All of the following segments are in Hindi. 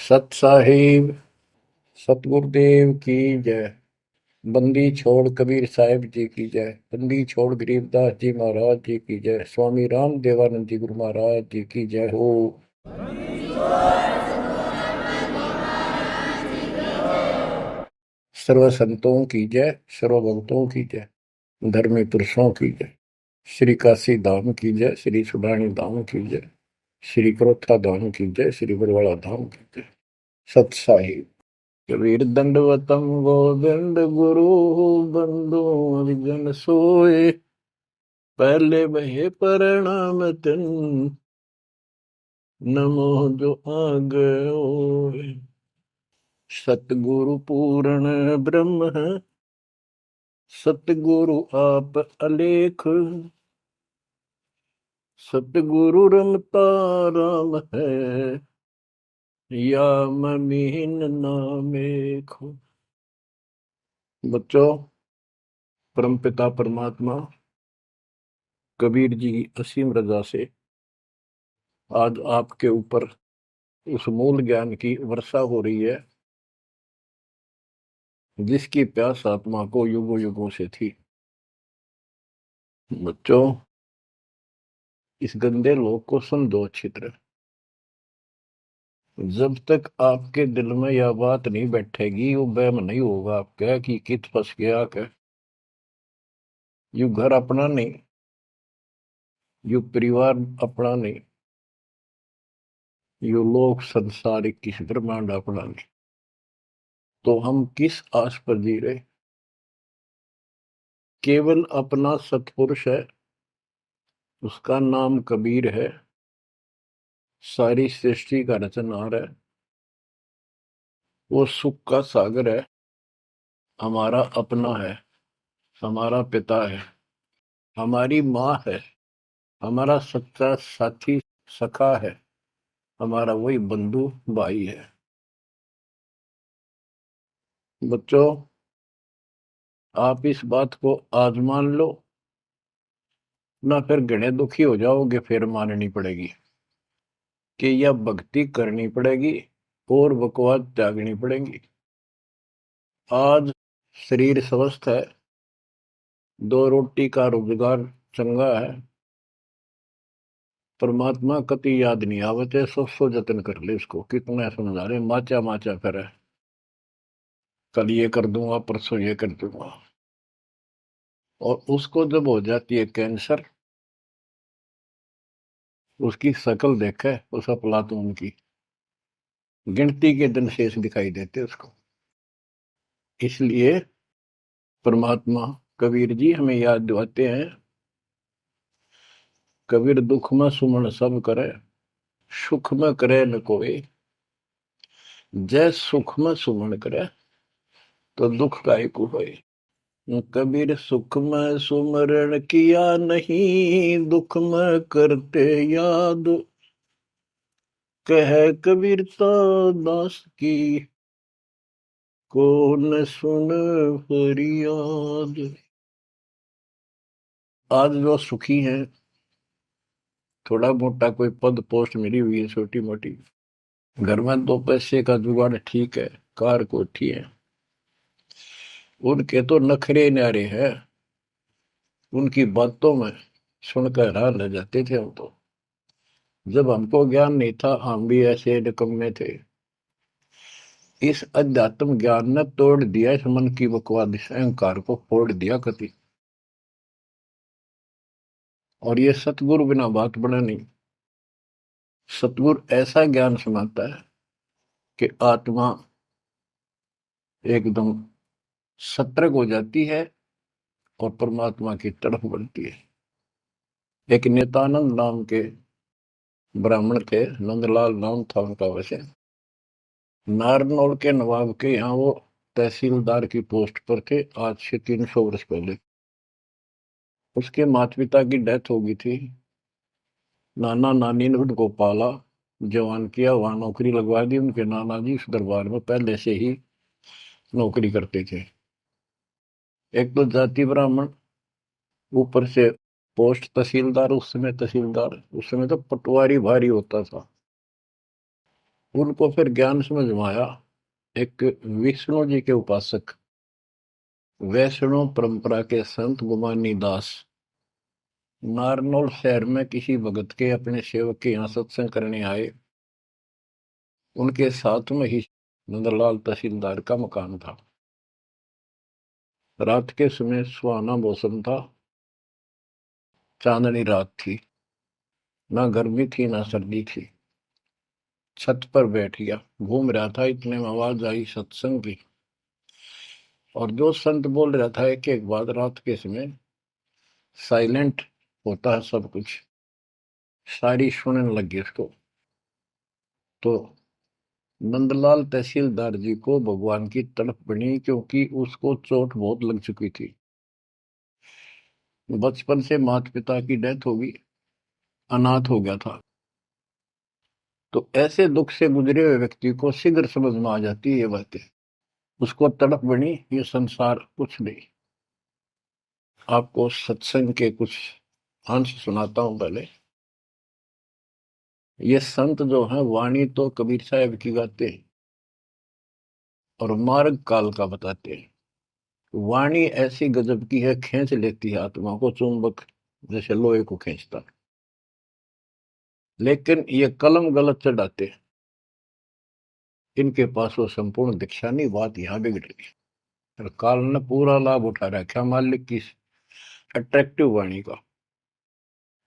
सत साहिब सतगुरुदेव की जय। बंदी छोड़ कबीर साहिब जी की जय। बंदी छोड़ गरीबदास जी महाराज जी की जय। स्वामी राम देवानंद जी गुरु महाराज जी की जय हो। सर्व संतों की जय, सर्व भक्तों की जय, धर्मी पुरुषों की जय। श्री काशी धाम की जय, श्री सुडानी धाम की जय, श्री क्रोथा धाम की जय, श्री बरवाड़ा धाम की जय। सत साहिब। कबीर दंडवतम गोविंद गुरु बंधु हरिजन सोए। पहले बहे प्रणाम तिन नमो जो आग ओए। सतगुरु पूर्ण ब्रह्म है, सतगुरु आप अलेख। सतगुरु रमता राम है, या ममीन नामेखो। बच्चों, परमपिता परमात्मा कबीर जी की असीम रजा से आज आपके ऊपर उस मूल ज्ञान की वर्षा हो रही है जिसकी प्यास आत्मा को युगों युगों से थी। बच्चों, इस गंदे लोक को समझो अच्छी तरह। जब तक आपके दिल में यह बात नहीं बैठेगी, वो वहम नहीं होगा आपका कि कित फंस गया क्या। यू घर अपना नहीं, यू परिवार अपना नहीं, यू लोक संसारिक किस ब्रह्मांड अपना नहीं। तो हम किस आस पर जी रहे। केवल अपना सतपुरुष है, उसका नाम कबीर है, सारी सृष्टि का रचनहार है, वो सुख का सागर है, हमारा अपना है, हमारा पिता है, हमारी माँ है, हमारा सच्चा साथी सखा है, हमारा वही बंधु भाई है। बच्चों, आप इस बात को आज मान लो, ना फिर घने दुखी हो जाओगे, फिर माननी पड़ेगी कि यह भक्ति करनी पड़ेगी और बकवास त्यागनी पड़ेगी। आज शरीर स्वस्थ है, दो रोटी का रोजगार चंगा है, परमात्मा कति याद नहीं आवते, सौ जतन कर ले इसको। कितना समझा रहे, माचा माचा करे, कल ये कर दूंगा, परसों ये कर दूंगा। और उसको जब हो जाती है कैंसर, उसकी शकल देखे उस अफलातून की, गिनती के दिन शेष दिखाई देते उसको। इसलिए परमात्मा कबीर जी हमें याद दिलाते हैं, कबीर दुख में सुमन सब करे, सुख में करे न कोई। जय सुख में सुमन करे, तो दुख काहे को होए। कबीर सुख में सुमरण किया नहीं, दुख में करते याद। कह कबीरता दास की, को न सुन फरियाद। आज जो सुखी हैं, थोड़ा मोटा कोई पद पोस्ट मिली हुई है छोटी मोटी, घर में दो पैसे का जुगाड़ ठीक है, कार कोठी है, उनके तो नखरे न्यारे हैं। उनकी बातों में सुनकर हैरान रह जाते थे हम तो। जब हमको ज्ञान नहीं था, हम भी ऐसे निकम्मे थे। इस अध्यात्म ज्ञान ने तोड़ दिया इस मन की बकवाद, इस अहंकार को फोड़ दिया कति। और ये सतगुरु बिना बात बने नहीं। सतगुरु ऐसा ज्ञान सुनाता है कि आत्मा एकदम सतर्क हो जाती है और परमात्मा की तड़फ बनती है। एक नित्यानंद नाम के ब्राह्मण थे, नंदलाल नाम था उनका। वैसे नारनौल के नवाब के यहाँ वो तहसीलदार की पोस्ट पर थे, आज से 300 वर्ष पहले। उसके माता पिता की डेथ हो गई थी। नाना नानी ने उनको पाला, जवान किया, वहां नौकरी लगवा दी। उनके नाना जी इस दरबार में पहले से ही नौकरी करते थे। एक तो जाति ब्राह्मण, ऊपर से पोस्ट तहसीलदार। उस समय तहसीलदार, उस समय तो पटवारी भारी होता था। उनको फिर ज्ञान समझ में आया। एक विष्णु जी के उपासक, वैष्णव परंपरा के संत गुमानी दास नारनौल शहर में किसी भगत के अपने सेवक के यहाँ सत्संग करने आए। उनके साथ में ही नंदलाल तहसीलदार का मकान था। रात के समय सुहाना मौसम था, चांदनी रात थी, ना गर्मी थी ना सर्दी थी। छत पर बैठ गया, घूम रहा था, इतने में आवाज आई सत्संग की। और जो संत बोल रहा था एक एक बात, रात के समय साइलेंट होता है सब कुछ, सारी सुनने लगी उसको। तो नंदलाल तहसीलदार जी को भगवान की तड़प बनी, क्योंकि उसको चोट बहुत लग चुकी थी। बचपन से माता पिता की डेथ होगी, अनाथ हो गया था। तो ऐसे दुख से गुजरे हुए व्यक्ति को शीघ्र समझ में आ जाती है ये बातें। उसको तड़प बनी, ये संसार कुछ नहीं। आपको सत्संग के कुछ अंश सुनाता हूं पहले। ये संत जो है वाणी तो कबीर साहब की गाते हैं और मार्ग काल का बताते हैं। वाणी ऐसी गजब की है, खींच लेती है आत्मा को, चुंबक जैसे लोहे को खींचता। लेकिन ये कलम गलत चढ़ाते हैं, इनके पास वो संपूर्ण दीक्षा नहीं। बात यहां बिगड़ गई और काल ने पूरा लाभ उठा रखा मालिक की अट्रैक्टिव वाणी का।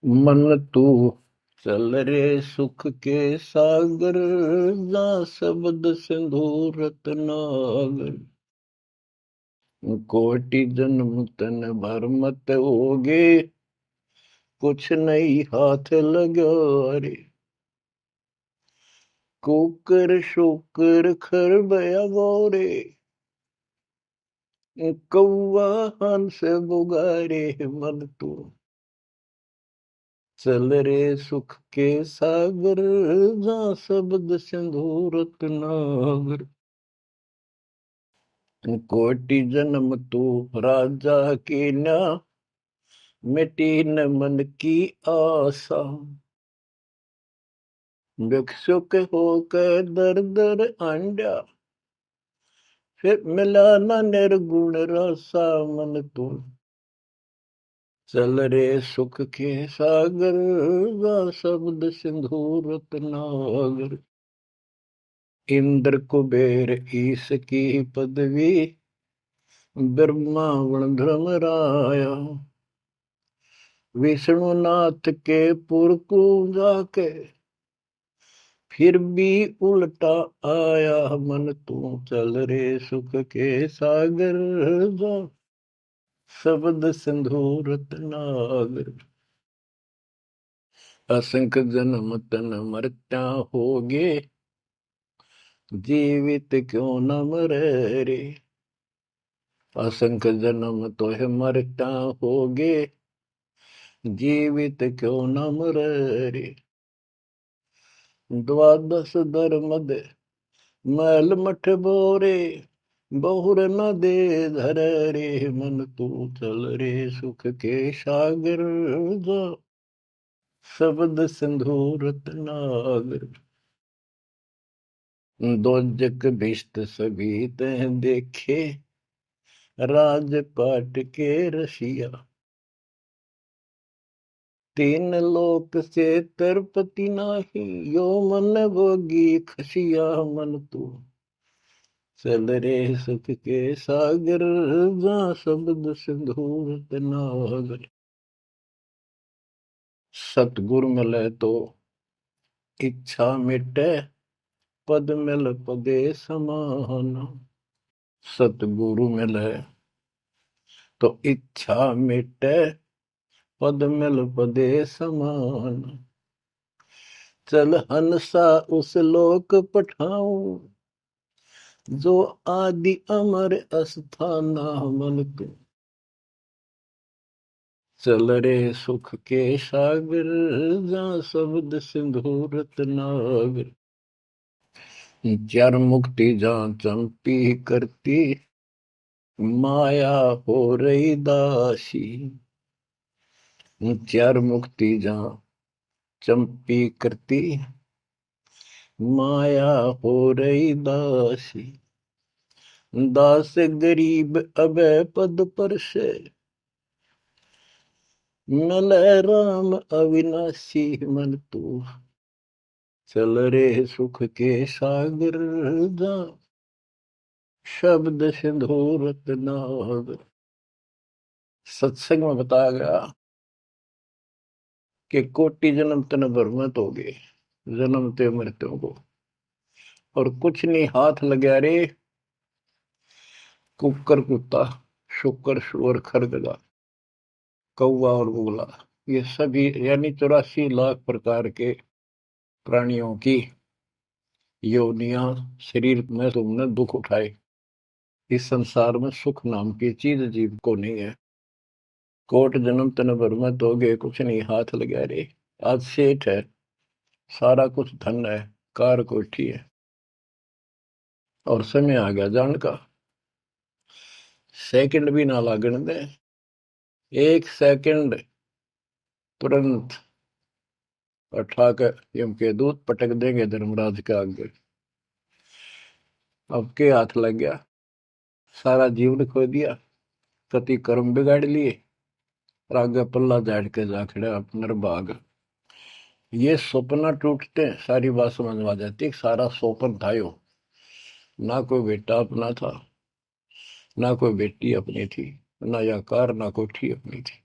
मन तू चल रे सुख के सागर, जा शब्द सिंधु रत्नागर। कोटि जन्म तन भर मत होगे, कुछ नहीं हाथ लगा रे। कुकर शुकर खर बया गोरे, कौवा हंस बुगारे। मन तू चल रे सुख के सागर, जा शब्द सिंधु रत्नागर। कोटि जन्म तू राजा की ना, मिटी न मन की आशा। भिक्षुक होकर दर दर आंडा, फिर मिला न निर्गुण रसा। मन तू चल रे सुख के सागर, जा शब्द सिंधु रत्नागर। इंद्र कुबेर ईश की पदवी, ब्रह्मावण धर्मराया। विष्णुनाथ के पुर को जाके, फिर भी उल्टा आया। मन तू चल रे सुख के सागर, जा शब्द सिंधु रत्नागर। असंख्य जन्म तन मरत्या होगे, जीवित क्यों न मरे रे। असंख्य जन्म तो है मरता होगे, जीवित क्यों न मरे रे। द्वादश धर्म दे मैल मठ बोरे, बहुर न दे धर रे। मन तू चल रे सुख के सागर, जा शब्द सिंधु रत्नागर। दोजक भिष्ट सभी तह देखे, राजपाट के रसिया। तीन लोक से तरपति नाही, यो मन भोगी खसिया। मन तू चल रे सुख के सागर, जा शब्द सिंधु रत्नागर। सतगुरु मिले तो इच्छा मिटे, पद मिल पदे समान। सतगुरु मिले तो इच्छा मिटे, पद मिल पदे समान। चल हंसा उस लोक पठाऊं, जो आदि अमर अस्थाना। मन तू चल रे सुख के सागर, जा शब्द सिंधु रत्नागर। चार मुक्ति जा चंपी करती, माया हो रही दासी। चार मुक्ति जा चंपी करती, माया हो रही दासी, दास गरीब अभय पद पर से, मिल राम अविनाशी मन तू, चल रे सुख के सागर जा, शब्द सिंधु रत्नागर। सत्संग में बताया गया कि कोटि जन्म तन भ्रमित हो गए, जन्मते मृत्यु को, और कुछ नहीं हाथ लगा रे, कुकर कुत्ता, शुक्र सुअर खरगदा, कौवा और बुगला, ये सभी यानी 84 लाख प्रकार के प्राणियों की योनियां शरीर में तुमने दुख उठाए। इस संसार में सुख नाम की चीज जीव को नहीं है। कोट जन्म तन भ्रमित हो गए, कुछ नहीं हाथ लगा रे। आज सेठ है, सारा कुछ धन है, कार कोठी है, और समय आ गया जान का, सेकंड भी ना लागण दे, एक सेकंड तुरंत उठा कर यम के दूत पटक देंगे धर्मराज के आगे। अब के हाथ लग गया, सारा जीवन खो दिया, कति कर्म बिगाड़ लिए, और आगे पल्ला झाड़ के जा खड़ा अपना भाग। ये सपना टूटते हैं, सारी बात समझ में आ जाती, सारा सोपन था यो, ना कोई बेटा अपना था, ना कोई बेटी अपनी थी, ना या कार, ना कोठी अपनी थी।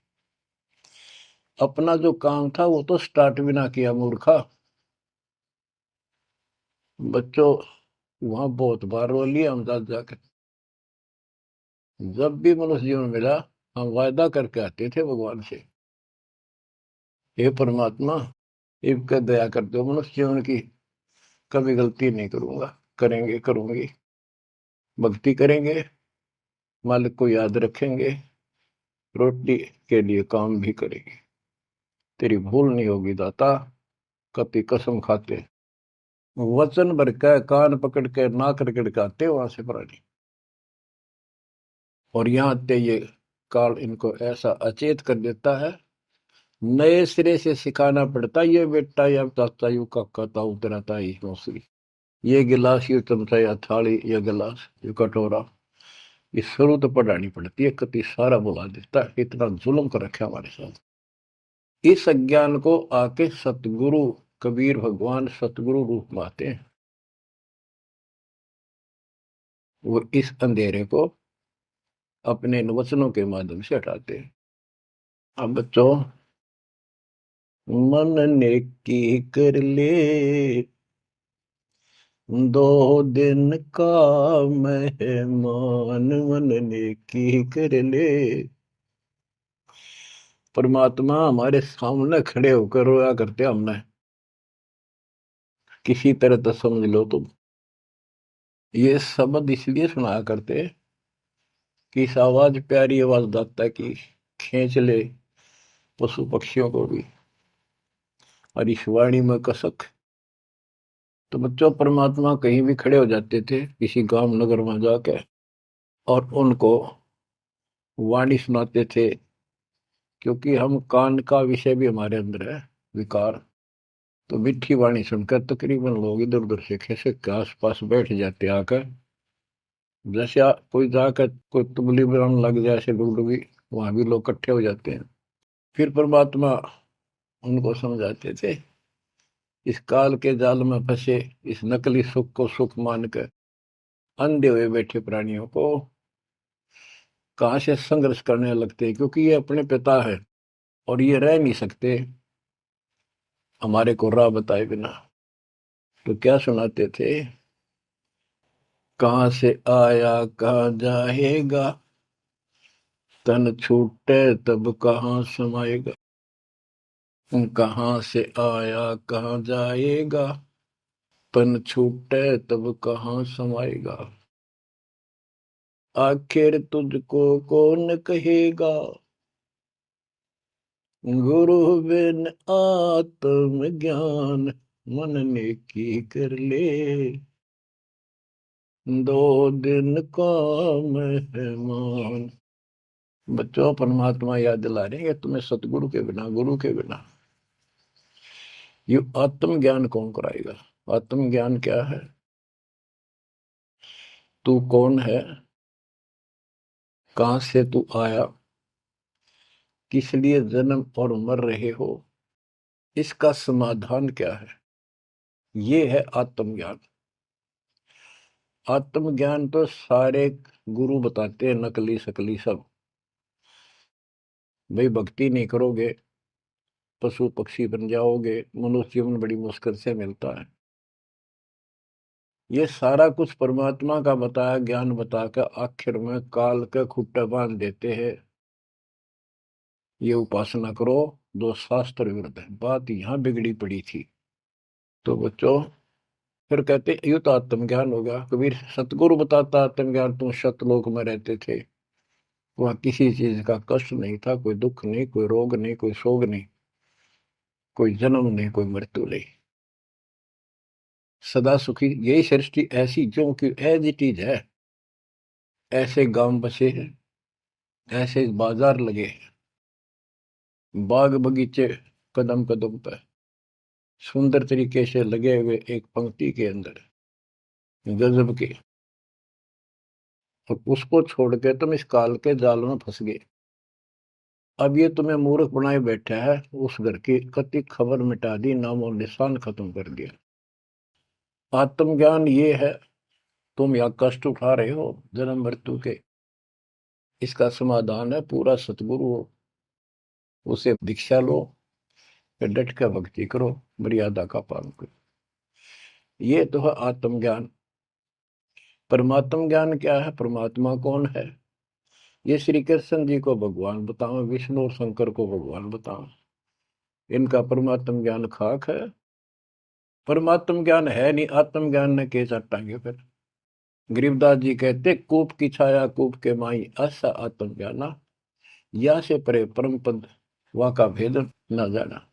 अपना जो काम था वो तो स्टार्ट भी ना किया मूर्खा। बच्चों वहां बहुत बार रो लिया हम जाकर। जब भी मनुष्य जीवन मिला, हम वायदा करके आते थे भगवान से, हे परमात्मा इनका दया कर दो, मनुष्य जीवन की कभी गलती नहीं करूंगा, करेंगे करूंगी, भक्ति करेंगे, मालिक को याद रखेंगे, रोटी के लिए काम भी करेंगे, तेरी भूल नहीं होगी दाता, कति कसम खाते। वचन भर के कान पकड़ के नाक रगड़ के आते वहां से प्राणी, और यहाँ ते ये काल इनको ऐसा अचेत कर देता है, नए सिरे से सिखाना पड़ता, ये बेटा या चाचा यू काका ताऊ तेरा ताई मौसी, ये गिलास, ये चमचा या थाली, या गिलास, ये कटोरा, ये शुरू तो पढ़ानी पड़ती है, कति सारा बुला देता है, इतना जुल्म कर रखा हमारे साथ। इस अज्ञान को आके सतगुरु कबीर भगवान सतगुरु रूप में आते हैं, वो इस अंधेरे को अपने वचनों के माध्यम से हटाते हैं। अब बच्चों, मन नेकी कर ले, 2 दिन का मेहमान, मन नेकी कर ले। परमात्मा हमारे सामने खड़े होकर रोया करते हमने, किसी तरह तो समझ लो तुम। ये शब्द इसलिए सुनाया करते कि इस आवाज, प्यारी आवाज दाता की, खींच ले पशु पक्षियों को भी, और इस वाणी में कसक। तो बच्चों, परमात्मा कहीं भी खड़े हो जाते थे किसी गांव नगर में जाके, और उनको वाणी सुनाते थे, क्योंकि हम कान का विषय भी हमारे अंदर है, विकार। तो मीठी वाणी सुनकर तकरीबन लोग इधर उधर से खिसक के आस पास बैठ जाते आकर, जैसे कोई जाकर कोई तुबली बनाने लग जाए, ऐसे डुगडुगी, वहां भी लोग इकट्ठे हो जाते हैं। फिर परमात्मा उनको समझाते थे, इस काल के जाल में फंसे इस नकली सुख को सुख मानकर अंधे हुए बैठे प्राणियों को कहां से संघर्ष करने लगते हैं, क्योंकि ये अपने पिता है और ये रह नहीं सकते हमारे को राह बताए बिना। तो क्या सुनाते थे, कहां से आया कहां जाएगा, तन छूटे तब कहां समाएगा, कहां से आया कहां जाएगा, तन छूटे तब कहां समाएगा, आखिर तुझको कौन कहेगा, गुरु बिन आत्म ज्ञान, मन ने की कर ले, 2 दिन का मेहमान। बच्चों, परमात्मा याद दिला रहे हैं कि तुम्हें सतगुरु के बिना, गुरु के बिना ये आत्म ज्ञान कौन कराएगा। आत्मज्ञान क्या है? तू कौन है, कहां से तू आया, किस लिए जन्म और मर रहे हो, इसका समाधान क्या है, ये है आत्मज्ञान। आत्मज्ञान तो सारे गुरु बताते हैं, नकली सकली सब। भाई भक्ति नहीं करोगे पशु पक्षी बन जाओगे, मनुष्य जीवन बड़ी मुश्किल से मिलता है। ये सारा कुछ परमात्मा का बताया ज्ञान बताकर आखिर में काल के खुट्टे बांध देते हैं। ये उपासना करो, दो शास्त्र विरुद्ध है। बात यहां बिगड़ी पड़ी थी। तो बच्चों फिर कहते ये तो आत्मज्ञान होगा। कबीर सतगुरु बताता आत्मज्ञान, तुम सतलोक में रहते थे, वहां किसी चीज का कष्ट नहीं था, कोई दुख नहीं, कोई रोग नहीं, कोई शोक नहीं, कोई जन्म नहीं, कोई मृत्यु नहीं, सदा सुखी। यही सृष्टि ऐसी जो कि एज इट इज है। ऐसे गांव बसे हैं, ऐसे बाजार लगे हैं, बाग बगीचे कदम कदम पर सुंदर तरीके से लगे हुए एक पंक्ति के अंदर, गजब के। और उसको छोड़ के तुम इस काल के जाल में फंस गए। अब ये तुम्हें मूर्ख बनाए बैठा है, उस घर की कति खबर मिटा दी, नामो निशान खत्म कर दिया। आत्मज्ञान ये है, तुम या कष्ट उठा रहे हो जन्म मृत्यु के, इसका समाधान है पूरा सतगुरु हो, उसे दीक्षा लो, फिर डट कर भक्ति करो, मर्यादा का पालन करो। ये तो है आत्मज्ञान। परमात्म ज्ञान क्या है, परमात्मा कौन है, ये श्री कृष्ण जी को भगवान बताओ, विष्णु और शंकर को भगवान बताओ। इनका परमात्म ज्ञान खाक है। परमात्म ज्ञान है नहीं, आत्म ज्ञान ने के चाटांगे फिर। गरीबदास जी कहते कूप की छाया कूप के माई, ऐसा आत्म ज्ञाना, या से परे परम पद वा का भेद न जाना।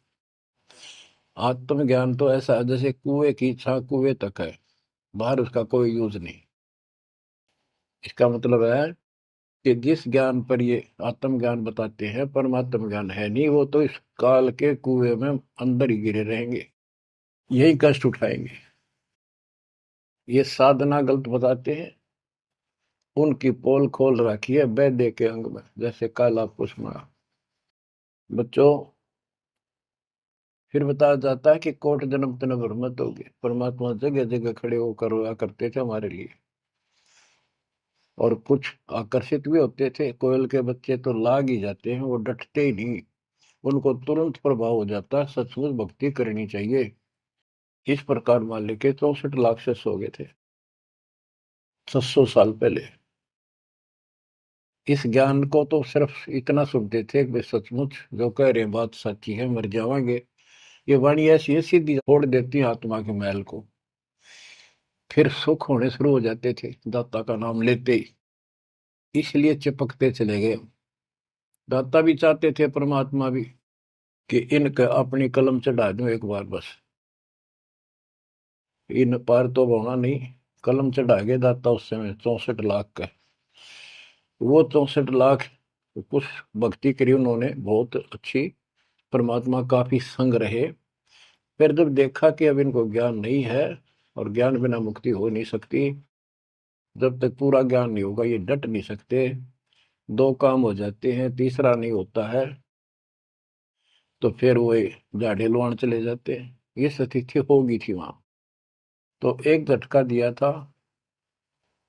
आत्म ज्ञान तो ऐसा है जैसे कुएं की छा कुएं तक है, बाहर उसका कोई यूज नहीं। इसका मतलब है कि जिस ज्ञान पर ये आत्म ज्ञान बताते हैं परमात्म ज्ञान है नहीं, वो तो इस काल के कुएं में अंदर ही गिरे रहेंगे, यही कष्ट उठाएंगे। ये साधना गलत बताते हैं, उनकी पोल खोल रखी है वैद्य के अंग में, जैसे काला पुष्मा। बच्चों फिर बताया जाता है कि कोट जन्म तन भ्रमत हो गए, परमात्मा जगह जगह खड़े होकर रोया करते थे हमारे लिए। और कुछ आकर्षित भी होते थे, कोयल के बच्चे तो लाग ही जाते हैं, वो डटते ही नहीं, उनको तुरंत प्रभाव हो जाता है, सचमुच भक्ति करनी चाहिए। इस प्रकार मान लेके 64 लाख से सो गए थे 700 साल पहले। इस ज्ञान को तो सिर्फ इतना सुनते थे कि सचमुच जो कह रहे हैं बात सच्ची है, मर जावांगे। ये वाणी ऐसी है सीधी फोड़ देती है आत्मा के मैल को, फिर सुख होने शुरू हो जाते थे दाता का नाम लेते ही। इसलिए चिपकते चले गए। दाता भी चाहते थे, परमात्मा भी, कि इनका अपनी कलम चढ़ा दूं एक बार बस, इन पार तो होना नहीं। कलम चढ़ा गए दाता उस समय 64 लाख का। वो 64 लाख कुछ भक्ति करी उन्होंने बहुत अच्छी, परमात्मा काफी संग रहे। फिर जब देखा कि अब इनको ज्ञान नहीं है और ज्ञान बिना मुक्ति हो नहीं सकती, जब तक पूरा ज्ञान नहीं होगा ये डट नहीं सकते, दो काम हो जाते हैं, तीसरा नहीं होता है, तो फिर वो झाड़े लुआन चले जाते हैं। ये स्थिति होगी थी वहां। तो एक झटका दिया था,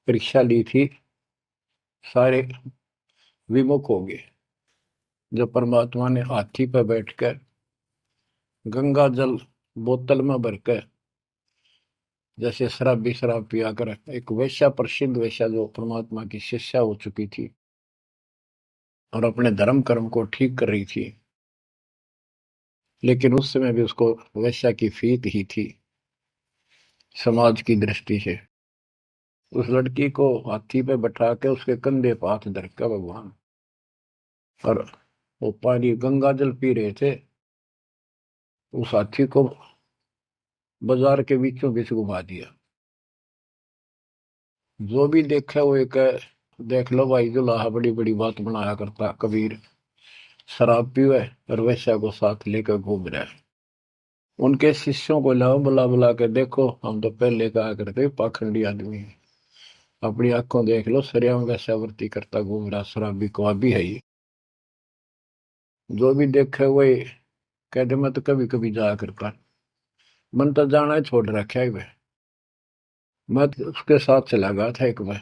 परीक्षा ली थी, सारे विमुख हो गए। जब परमात्मा ने हाथी पर बैठकर गंगा जल बोतल में भरकर, जैसे शराबी शराब पिया कर, एक वैश्या, प्रसिद्ध वैश्या जो परमात्मा की शिष्या हो चुकी थी और अपने धर्म कर्म को ठीक कर रही थी, लेकिन उस समय भी उसको वैश्या की फीत ही थी समाज की दृष्टि से। उस लड़की को हाथी पे बैठा के उसके कंधे पर हाथ धर के भगवान, और वो पानी गंगा जल पी रहे थे, उस हाथी को बाजार के बीचों बीच घुमा दिया। जो भी देखा वो एक, देख लो भाई जुलाहा बड़ी बड़ी बात बनाया करता कबीर, शराब पीवे और वैश्या को साथ लेकर घूम रहा है। उनके शिष्यों को लाओ, बुला बुला के देखो, हम तो पहले कहा करते पाखंडी आदमी है, अपनी आंखों देख लो, सरियाओं वैसा वर्ती करता घूम रहा, शराबी कवाबी है ये। जो भी देखे वही कहते, मैं तो कभी कभी जाया करता, मन तो जाना ही छोड़ रखा है वह। मैं तो उसके साथ चला गया था एक बार।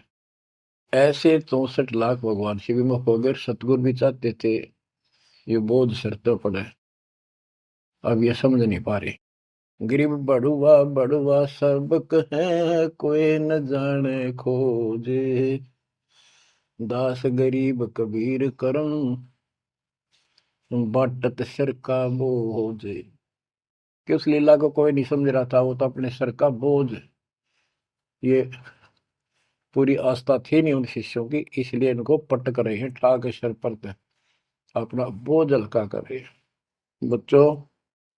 ऐसे 64 लाख भगवान से विमुख हो गए, सतगुरु भी चाहते थे ये बोझ सिर तो पड़े, अब ये समझ नहीं पा रहे। गरीब बड़ुआ बड़ुआ सबक है, कोई न जाने खोजे, दास गरीब कबीर करम, बाटत सिर का बोझ। कि उस लीला को कोई नहीं समझ रहा था, वो तो अपने सर का बोझ, ये पूरी आस्था थी नहीं उन शिष्यों की, इसलिए इनको पटक रहे हैं, ठा के सर पर अपना बोझ हल्का कर रहे हैं। बच्चों,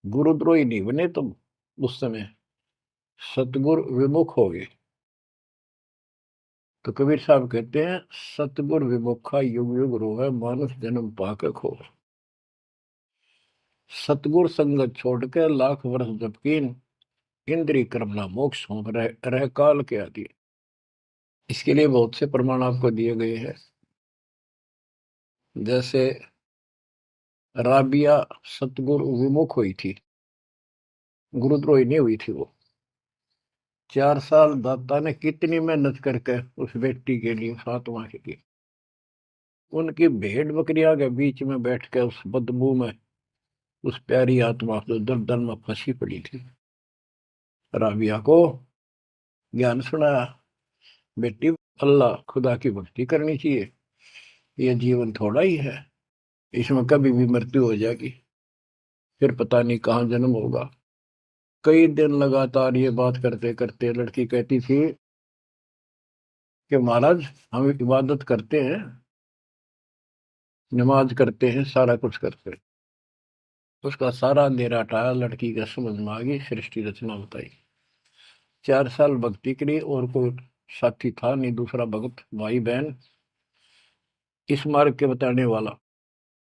गुरुद्रोही नहीं बने तुम, उस समय सतगुरु विमुख हो गए। तो कबीर साहब कहते हैं, सतगुरु विमुखा युग युग रोवे, मानुष जन्म पाके खो। सतगुरु संगत छोड़ के लाख वर्ष जबकीन, इंद्रिय कर्मना मोक्ष हो रह काल के आदि। इसके लिए बहुत से प्रमाण आपको दिए गए हैं। जैसे राबिया सतगुरु विमुख हुई थी, गुरुद्रोही नहीं हुई थी वो। 4 साल दाता ने कितनी मेहनत करके उस बेटी के लिए, फातिमा के लिए, उनकी भेड़ बकरियां के बीच में बैठ के उस बदबू में, उस प्यारी आत्मा जो दलदल में फंसी पड़ी थी, राबिया को ज्ञान सुनाया, बेटी अल्लाह खुदा की भक्ति करनी चाहिए, ये जीवन थोड़ा ही है, इसमें कभी भी मृत्यु हो जाएगी, फिर पता नहीं कहाँ जन्म होगा। कई दिन लगातार ये बात करते करते लड़की कहती थी कि महाराज, हम इबादत करते हैं, नमाज करते हैं, सारा कुछ करते हैं। उसका सारा अंधेरा हटाया, लड़की का समझ में आ गई, सृष्टि रचना बताई। 4 साल भक्ति करी, और कोई साथी था नहीं, दूसरा भक्त भाई बहन, इस मार्ग के बताने वाला।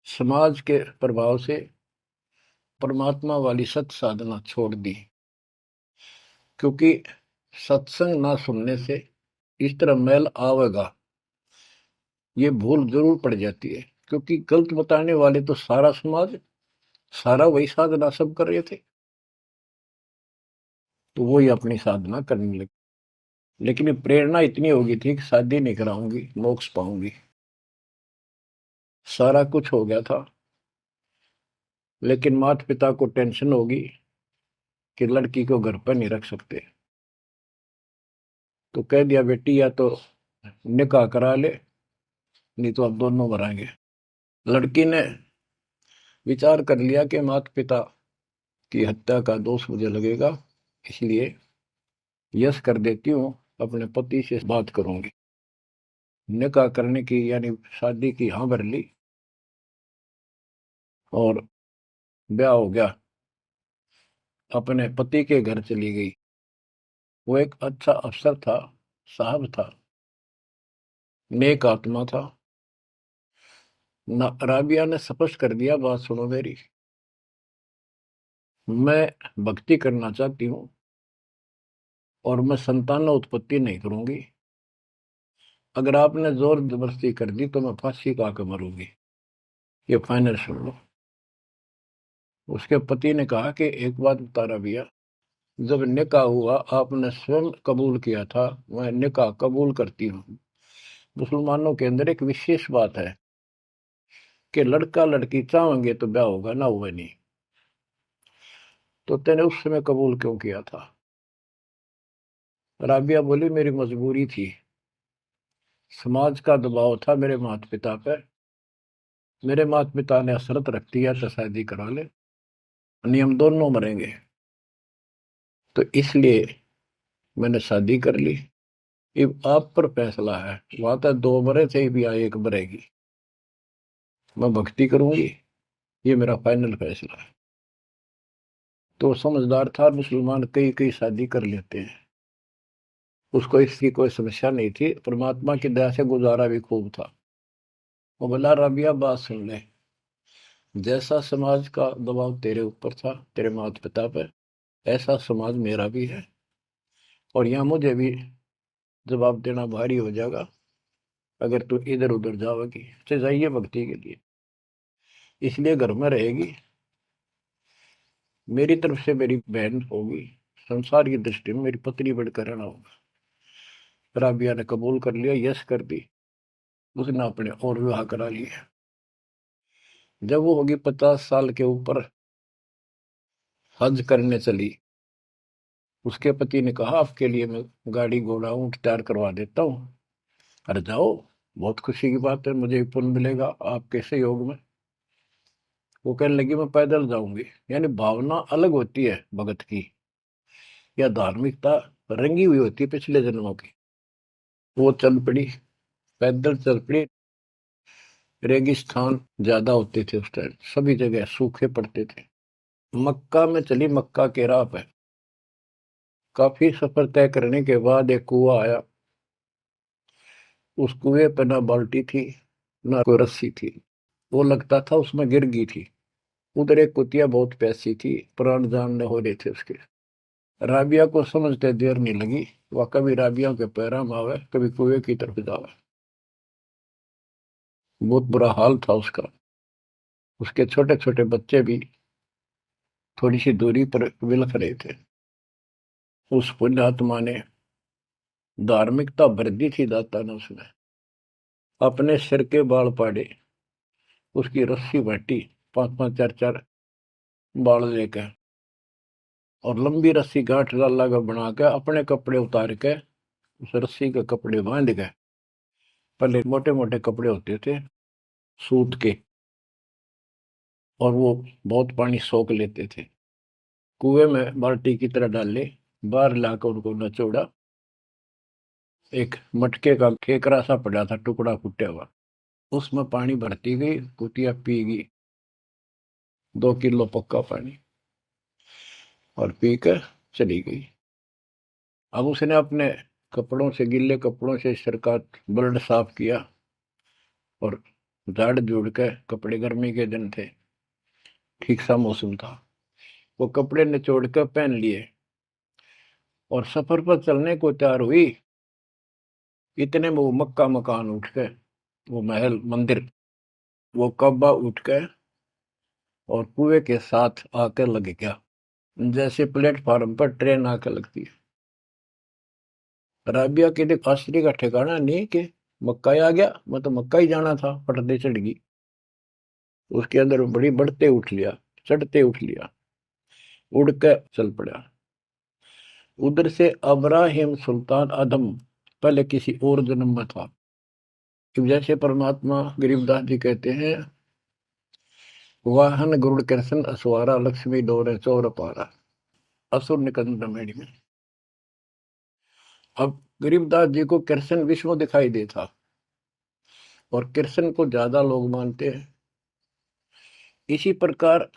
समाज के प्रभाव से परमात्मा वाली सत साधना छोड़ दी, क्योंकि सत्संग ना सुनने से इस तरह मैल आवेगा, ये भूल जरूर पड़ जाती है, क्योंकि गलत बताने वाले तो सारा समाज, सारा वही साधना सब कर रहे थे, तो वही अपनी साधना करने लगे। लेकिन प्रेरणा इतनी होगी थी कि शादी नहीं कराऊंगी, मोक्ष पाऊंगी, सारा कुछ हो गया था। लेकिन माता पिता को टेंशन होगी कि लड़की को घर पर नहीं रख सकते, तो कह दिया बेटी या तो निकाह करा ले, नहीं तो अब दोनों मराएंगे। लड़की ने विचार कर लिया कि माता पिता की हत्या का दोष मुझे लगेगा, इसलिए यस कर देती हूँ, अपने पति से बात करूंगी। निकाह करने की यानी शादी की हाँ भर ली, और ब्याह हो गया, अपने पति के घर चली गई। वो एक अच्छा अफसर था, साहब था, नेक आत्मा था। राबिया ने स्पष्ट कर दिया, बात सुनो मेरी, मैं भक्ति करना चाहती हूँ और मैं संतान उत्पत्ति नहीं करूंगी, अगर आपने जोर जबरदस्ती कर दी तो मैं फांसी का के मरूंगी, ये फाइनल सुन लो। उसके पति ने कहा कि एक बात बता राबिया, जब निकाह हुआ आपने स्वयं कबूल किया था, मैं निकाह कबूल करती हूँ। मुसलमानों के अंदर एक विशेष बात है कि लड़का लड़की चाहेंगे तो ब्याह होगा, ना हुआ नहीं, तो तेने उस समय कबूल क्यों किया था? राबिया बोली, मेरी मजबूरी थी, समाज का दबाव था मेरे माता पिता पर, मेरे माता पिता ने शर्त रख दिया तो शादी करा ले, नियम दोनों मरेंगे, तो इसलिए मैंने शादी कर ली। अब आप पर फैसला है, वहां तक 2 मरे थे, भी आई 1 मरेगी, मैं भक्ति करूंगी, ये मेरा फाइनल फैसला है। तो समझदार था मुसलमान, कई कई शादी कर लेते हैं, उसको इसकी कोई समस्या नहीं थी, परमात्मा की दया से गुजारा भी खूब था। वो बोला, रबिया बात सुन ले, जैसा समाज का दबाव तेरे ऊपर था, तेरे माता पिता पर, ऐसा समाज मेरा भी है, और यहाँ मुझे भी जवाब देना भारी हो जाएगा अगर तू इधर उधर जाओगी। तो जाइए भक्ति के लिए, इसलिए घर में रहेगी, मेरी तरफ से मेरी बहन होगी, संसार की दृष्टि में मेरी पत्नी बनकर रहना होगा। राबिया ने कबूल कर लिया, यस कर दी। उसने अपने और विवाह करा लिया। जब वो होगी 50 साल के ऊपर, हज करने चली। उसके पति ने कहा, आपके लिए मैं गाड़ी घोड़ा ऊंट तैयार करवा देता हूँ, अरे जाओ, बहुत खुशी की बात है, मुझे भी पुण्य मिलेगा आपके सहयोग में। वो कहने लगी, मैं पैदल जाऊंगी। यानी भावना अलग होती है भगत की, या धार्मिकता रंगी हुई होती है पिछले जन्मों की। वो चल पड़ी, पैदल चल पड़ी। रेगिस्तान ज्यादा होते थे उस टाइम, सभी जगह सूखे पड़ते थे। मक्का में चली, मक्का के राह पे काफी सफर तय करने के बाद एक कुआं आया। उस कुएं पे ना बाल्टी थी, ना कोई रस्सी थी। वो लगता था उसमें गिर गई थी। उधर एक कुतिया बहुत प्यासी थी, प्राण जानने हो रहे थे उसके। राबिया को समझते देर नहीं लगी, वह कभी राबिया के पैरा में आवे, कभी कुएं की तरफ जावे। बहुत बुरा हाल था उसका। उसके छोटे छोटे बच्चे भी थोड़ी सी दूरी पर विलख रहे थे। उस पुण्यात्मा ने, धार्मिकता भर दी थी दाता ने उसमें, अपने सिर के बाल पाड़े, उसकी रस्सी बांटी, 5-5 4-4 बाल लेकर, और लंबी रस्सी गांठ लगा बना के अपने कपड़े उतार के उस रस्सी के कपड़े बांध के, पहले मोटे मोटे कपड़े होते थे सूत के, और वो बहुत पानी सोख लेते थे। कुएं में बाल्टी की तरह डाले, बाहर लाकर उनको नचोड़ा। एक मटके का केकरा सा पड़ा था, टुकड़ा फूटा हुआ, उसमें पानी भरती गई, कुतिया पी गई 2 किलो पक्का पानी, और पी कर चली गई। अब उसने अपने कपड़ों से, गिल्ले कपड़ों से सिर का ब्लड साफ किया, और झाड़ झूड़ के कपड़े, गर्मी के दिन थे, ठीक सा मौसम था, वो कपड़े निचोड़ कर पहन लिए और सफर पर चलने को तैयार हुई। इतने में वो मक्का मकान उठ गए, वो महल मंदिर, वो कब्बा उठ गए और कुएं के साथ आकर लग गया, जैसे प्लेटफार्म पर ट्रेन आकर लगती है। राबिया के लिए आश्चर्य का ठिकाना नहीं कि मक्का ही आ गया, मैं तो मक्का ही जाना था, पटदे चढ़ गई। उसके अंदर बड़ी बढ़ते उठ लिया, चढ़ते उठ लिया, उड़ के चल पड़ा। उधर से अब्राहिम सुल्तान अदम पहले किसी और जन्म में था। जैसे परमात्मा गरीबदास जी कहते हैं, वाहन गरुड़ कृष्ण असवारा, लक्ष्मी डोरे चोर पारा, असुर निकंद मेड़ी में। अब गरीबदास जी को कृष्ण विष्णु दिखाई देता, और कृष्ण को ज्यादा लोग मानते हैं। इसी प्रकार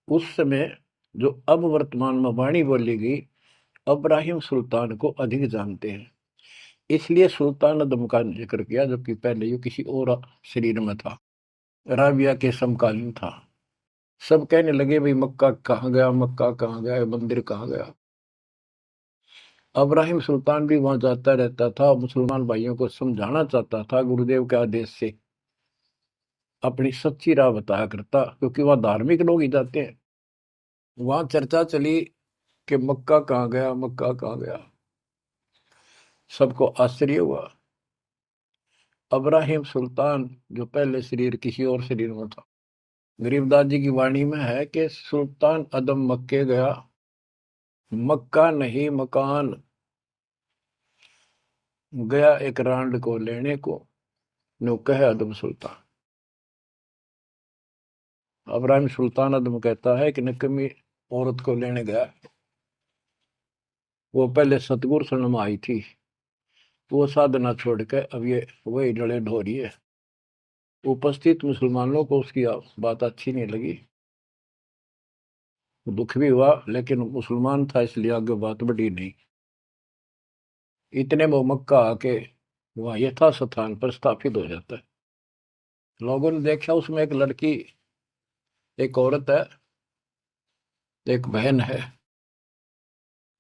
उस समय जो अब वर्तमान में वाणी बोली गई, अब्राहिम सुल्तान को अधिक जानते हैं, इसलिए सुल्तान अदम का जिक्र किया, जबकि पहले ये किसी और शरीर में था, राबिया के समकालीन था। सब कहने लगे, भाई मक्का कहाँ गया, मक्का कहाँ गया, मंदिर कहाँ गया। अब्राहिम सुल्तान भी वहां जाता रहता था, मुसलमान भाइयों को समझाना चाहता था, गुरुदेव के आदेश से अपनी सच्ची राह बताया करता, क्योंकि वहां धार्मिक लोग ही जाते हैं। वहां चर्चा चली कि मक्का कहाँ गया, मक्का कहाँ गया। सबको आश्चर्य हुआ। अब्राहिम सुल्तान जो पहले शरीर किसी और शरीर में था, गरीबदास जी की वाणी में है कि सुल्तान अदम मक्के गया, मक्का नहीं मकान, गया एक रांड को लेने को, नो कहे अदम सुल्तान। अब्राहिम सुल्तान अदम कहता है कि निकम्मी औरत को लेने गया, वो पहले सतगुरु शरण में आई थी, वो साधना छोड़ के अब ये वही डले ढो रही है। उपस्थित मुसलमानों को उसकी बात अच्छी नहीं लगी, दुख भी हुआ, लेकिन मुसलमान था इसलिए आगे बात बढ़ी नहीं। इतने वो मक्का आके वहां यथा स्थान पर स्थापित हो जाता है। लोगों ने देखा उसमें एक लड़की एक औरत है, एक बहन है।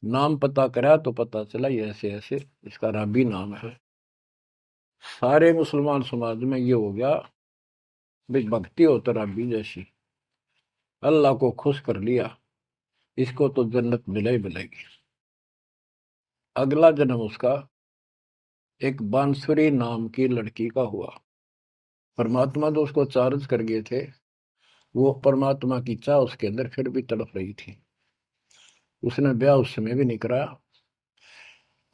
नाम पता करा तो पता चला ये ऐसे ऐसे इसका राबी नाम है। सारे मुसलमान समाज में ये हो गया भाई, भक्ति हो तो राबी जैसी, अल्लाह को खुश कर लिया, इसको तो जन्नत मिले ही मिलेगी। अगला जन्म उसका एक बांसुरी नाम की लड़की का हुआ। परमात्मा जो उसको चार्ज कर गए थे, वो परमात्मा की चाह उसके अंदर फिर भी तड़प रही थी। उसने ब्याह उस समय भी नहीं कराया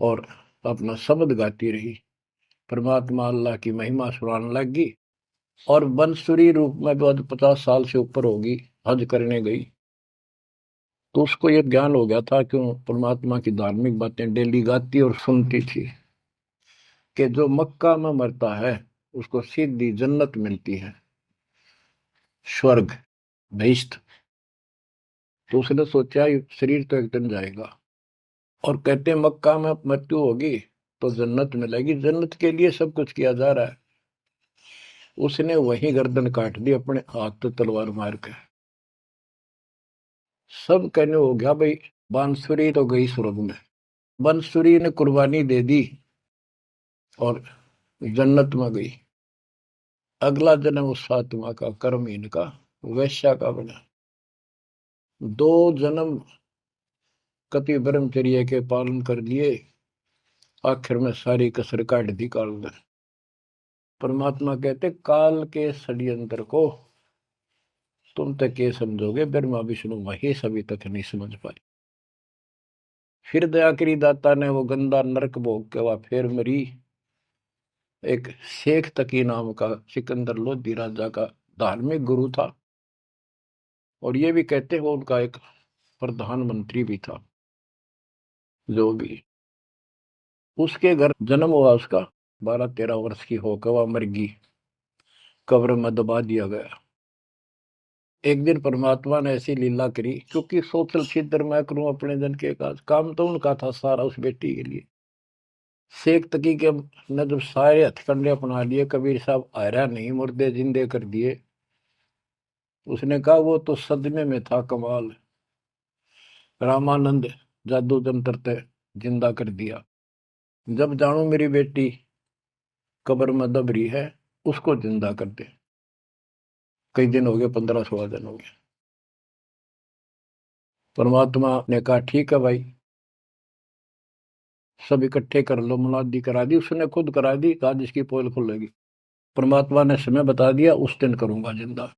और अपना शब्द गाती रही, परमात्मा अल्लाह की महिमा सुनाने लगी। और बंसुरी रूप में भी 50 साल से ऊपर होगी, हज करने गई। तो उसको ये ज्ञान हो गया था, क्यों परमात्मा की धार्मिक बातें डेली गाती और सुनती थी, कि जो मक्का में मरता है उसको सीधी जन्नत मिलती है, स्वर्ग, बहिश्त। तो उसने सोचा ये शरीर तो एक दिन जाएगा, और कहते हैं मक्का में मृत्यु होगी तो जन्नत मिलेगी, जन्नत के लिए सब कुछ किया जा रहा है। उसने वही गर्दन काट दी अपने हाथ तो तलवार मार के। सब कहने हो गया भाई, बांसुरी तो गई स्वर्ग में। बांसुरी ने कुर्बानी दे दी और जन्नत में गई। अगला जन्म उस आत्मा का कर्महीन का वैश्या का बना। 2 जन्म कति ब्रह्मचर्य के पालन कर लिए, आखिर में सारी कसर काट दी काल ने। परमात्मा कहते काल के षड्यंत्र को तुम तक ये समझोगे, ब्रह्मा विष्णु महेश अभी तक नहीं समझ पाए। फिर दया करी दाता ने, वो गंदा नरक भोग के वह फिर मरी। एक शेख तकी नाम का सिकंदर लोधी राजा का धार्मिक गुरु था, और ये भी कहते हैं वो उनका एक प्रधानमंत्री भी था। जो भी उसके घर जन्म हुआ, उसका 12-13 वर्ष की होकर वह मर गई, कब्र में दबा दिया गया। एक दिन परमात्मा ने ऐसी लीला करी, क्योंकि सोचल छिद्र मैं करूं अपने जन के काम तो उनका था सारा उस बेटी के लिए। शेख तकी के ने जब सारे हथकंडे अपना लिए, कबीर साहब आयरा नहीं, मुर्दे जिंदे कर दिए। उसने कहा वो तो सदमे में था, कमाल, रामानंद जादू जंतर ते जिंदा कर दिया। जब जानू मेरी बेटी कब्र में दब रही है, उसको जिंदा कर दे। कई दिन हो गए, 15-16 दिन हो गए। परमात्मा ने कहा ठीक है भाई, सब इकट्ठे कर लो। मुनादी करा दी, उसने खुद करा दी, कहा जिसकी पोल खुलेगी। परमात्मा ने समय बता दिया, उस दिन करूंगा जिंदा।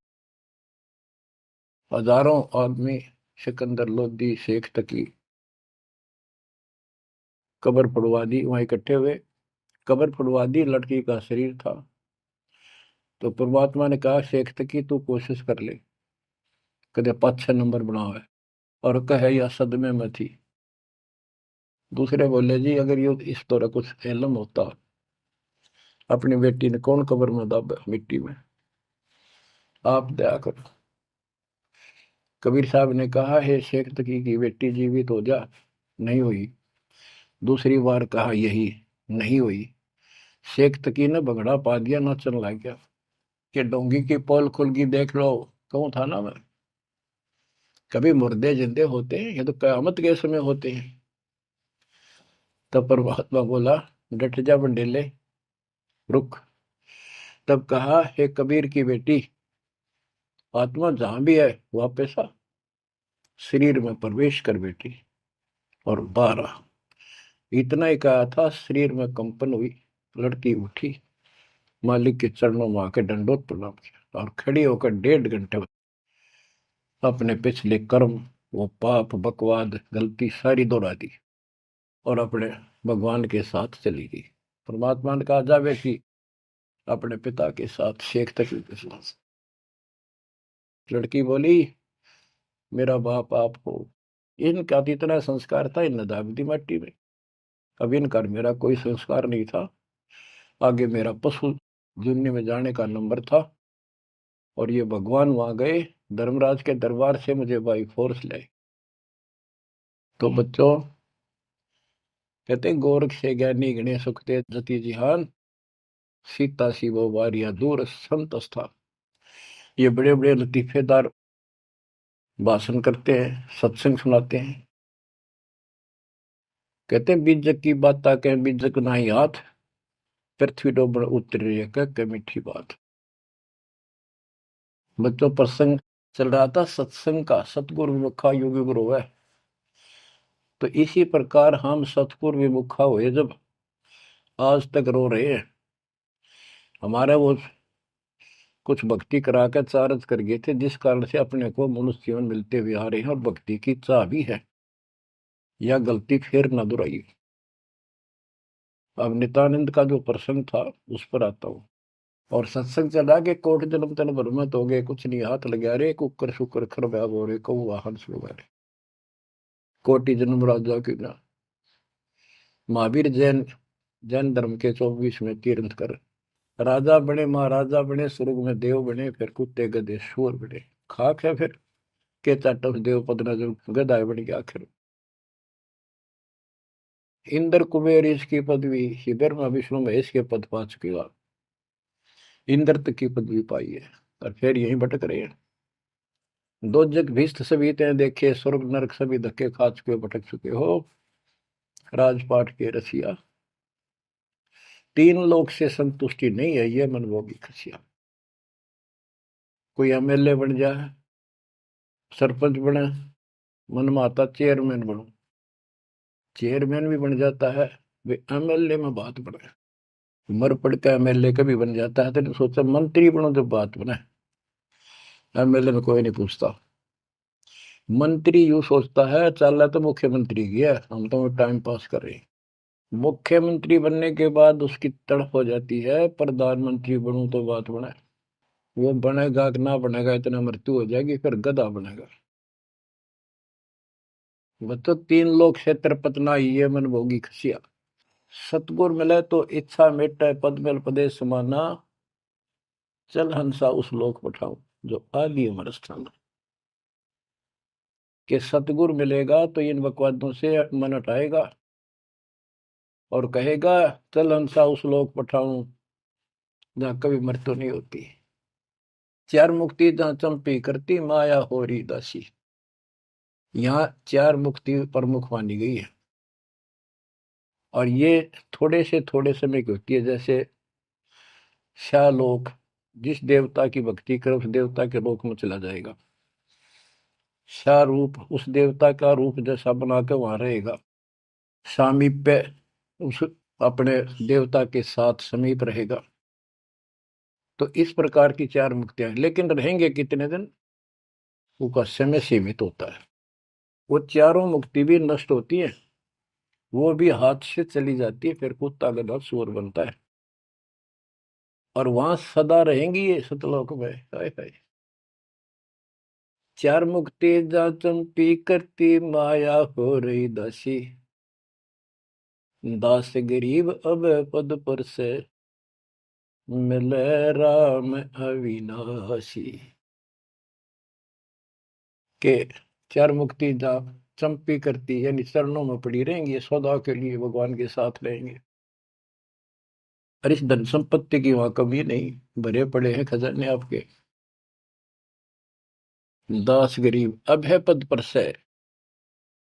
हजारों आदमी सिकंदर लोधी शेख तकी कब्र फुड़वा दी, वहां इकट्ठे हुए। कब्र फुड़वा दी, लड़की का शरीर था। तो परमात्मा ने कहा शेख तकी तू कोशिश कर ले, कदे 5-6 नंबर बनावे। और कहे या सदमे में थी। दूसरे बोले जी अगर ये इस तरह कुछ इल्म होता, अपनी बेटी ने कौन कब्र में दब मिट्टी में, आप दया करो। कबीर साहब ने कहा हे शेख तकी की बेटी जीवित हो जा, नहीं हुई। दूसरी बार कहा यही, नहीं हुई। शेख तकी ने भगड़ा पा दिया, नाचन लग गया कि डोंगी की पोल खुल गई, देख लो। कहूं था ना मैं, कभी मुर्दे जिंदे होते हैं, ये तो कयामत के समय होते हैं। तब परमात्मा बोला डट जा बंडेले, रुक। तब कहा हे कबीर की बेटी, आत्मा जहां भी है वापस आ, शरीर में प्रवेश कर बेटी। और 12 इतना ही कहा था, शरीर में कंपन हुई, लड़की उठी, मालिक के चरणों में आके दंडोत प्रणाम किया, और खड़ी होकर 1.5 घंटे अपने पिछले कर्म, वो पाप बकवाद गलती सारी दोहरा दी, और अपने भगवान के साथ चली गई। परमात्मा ने कहा जा बेटी, अपने पिता के साथ शेख तकी के साथ। लड़की बोली मेरा बाप आप हो। इनका तो इतना संस्कार था, इन दाब दी मट्टी में। अब इनका मेरा कोई संस्कार नहीं था, आगे मेरा पशु जुन्नी में जाने का नंबर था। और ये भगवान वहां गए, धर्मराज के दरबार से मुझे बाई फोर्स लाए। तो बच्चों कहते गोरख से ज्ञानी गणे सुखते जति जिहान, सीता सी वो वारिया दूर संत स्थान। ये बड़े बड़े लतीफेदार भाषण करते हैं, सत्संग सुनाते हैं। कहते हैं बीजक की बात ताके बीजक नाही हाथ, पृथ्वी डोबण उतरी है कह मीठी बात। बच्चों प्रसंग चल रहा था सत्संग का, सतगुरु विमुखा योगी गुरु है। तो इसी प्रकार हम सतगुरु विमुखा हुए जब आज तक रो रहे हैं। हमारा वो कुछ भक्ति करा कर चार्ज कर गए थे, जिस कारण से अपने को मनुष्य जीवन मिलते हुए आ रहे हैं और भक्ति की चाह भी है। यह गलती फिर न दोहराई। अब नित्यानंद का जो प्रसंग था उस पर आता हूं। और सत्संग चला के कोट जन्म तन भ्रमत हो गए, कुछ नहीं हाथ लगा रे, कुकर शुकर खरब्याब हो रे, कौ वाहन सुगा रे, कोटि जन्म राजा की ना। महावीर जैन जैन धर्म के 24 में तीर्थ कर राजा बने, महाराजा बने, स्वर्ग में देव बने, फिर कुत्ते गधे शोर बने। खाक है फिर के चाटव देव पद न जो गधा बन गया आखिर। इंद्र कुबेर इसकी पदवी, ब्रह्मा विष्णु महेश के पद पा चुके हो आप। इंद्र तक की पदवी पाई है और फिर यहीं भटक रहे हैं। दो जग भीष्ट सभी ते देखे, स्वर्ग नरक सभी धक्के खा चुके हो, भटक चुके हो। राजपाट के रसिया, तीन लोक से संतुष्टि नहीं है, ये मनभोगी खसिया। कोई एमएलए बन जाए, सरपंच बने, मन में आता चेयरमैन बनो। चेयरमैन भी बन जाता है, वे एमएलए में बात बने। मर पड़ का एमएलए कभी बन जाता है तो सोचा मंत्री बनो जब बात बने। एमएलए में कोई नहीं पूछता। मंत्री यूं सोचता है चल तो मुख्यमंत्री की है, हम तो टाइम पास कर रहे हैं। मुख्यमंत्री बनने के बाद उसकी तड़प हो जाती है प्रधानमंत्री बनूं तो बात बने। वो बनेगा कि ना बनेगा, इतना मृत्यु हो जाएगी, फिर गधा बनेगा। बच्चों तीन लोग क्षेत्र पतना ही है मन भोगी खसिया। सतगुर मिले तो इच्छा मिटे, पद मिल पदे समाना, चल हंसा उस लोक पठाऊं जो आदि अमर स्थान। कि सतगुर मिलेगा तो इन बकवादों से मन हटाएगा और कहेगा चल हंसा उस लोक पठाऊं जहां कभी मृत्यु नहीं होती। चार मुक्ति जहां चंपी करती, माया हो रही दासी। यहाँ चार मुक्ति प्रमुख मानी गई है और ये थोड़े समय की होती है। जैसे शालोक, जिस देवता की भक्ति करे उस देवता के लोक में चला जाएगा। शाह रूप, उस देवता का रूप जैसा बनाकर वहां रहेगा। सामीप्य, उस अपने देवता के साथ समीप रहेगा। तो इस प्रकार की चार मुक्तियां, लेकिन रहेंगे कितने दिन, उसका समय सीमित होता है। वो चारों मुक्ति भी नष्ट होती है, वो भी हाथ से चली जाती है, फिर कुत्ता गधा सुअर बनता है और वहां सदा रहेंगी ये सतलोक में। हाय हाय। चार मुक्ति जा चंपी करती, माया हो रही दासी, दास गरीब अब पद पर से, मिले राम अविनाशी। के चार मुक्ति जा चंपी करती, यानी चरणों में पड़ी रहेंगी, सदा के लिए भगवान के साथ रहेंगे। और इस धन संपत्ति की वहां कमी नहीं, भरे पड़े हैं खजाने आपके। दास गरीब अब है पद पर से,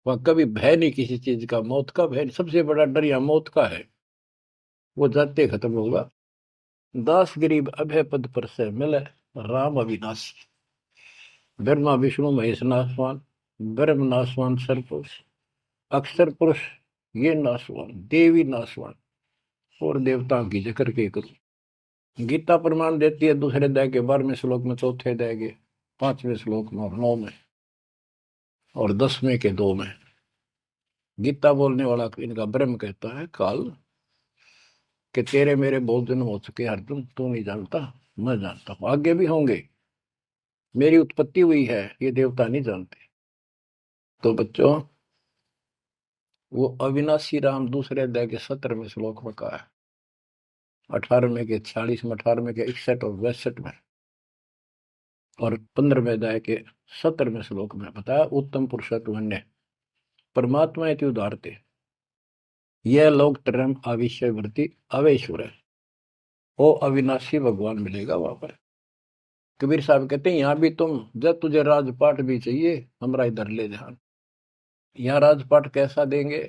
वहां कभी भय नहीं किसी चीज का, मौत का भय नहीं। सबसे बड़ा डर यहाँ मौत का है, वो जाते खत्म होगा। दास गरीब अब है पद पर से, मिले राम अविनाशी। ब्रह्मा विष्णु महेश नासवान, ब्रह्म नासवान सरपुरुष, अक्षर पुरुष ये नासवान, देवी नासवान और देवताओं की जिक्र के करूं। गीता प्रमाण देती है दूसरे अध्याय के 12वें श्लोक में, चौथे अध्याय के 5वें श्लोक में और 9 में और 10वें के 2 में। गीता बोलने वाला इनका ब्रह्म कहता है काल कि तेरे मेरे बहुत जन्म हो चुके अर्जुन, तू नहीं जानता, मैं जानता हूं, आगे भी होंगे। मेरी उत्पत्ति हुई है, ये देवता नहीं जानते। तो बच्चों वो अविनाशी राम दूसरे अध्याय के 17वें श्लोक में कहा है, 18वें के 46 में, 18वें के 61 और 62 में और 15वें अध्याय के 17वें श्लोक में बताया। उत्तम पुरुषत्व परमात्मा इति उदारते, यह लोक तरम आविष्यवर्ती अवेश्वर है। वो अविनाशी भगवान मिलेगा वहां पर। कबीर साहब कहते हैं यहाँ भी तुम, जब तुझे राजपाट भी चाहिए हमारा इधर ले जा। यहाँ राजपाट कैसा देंगे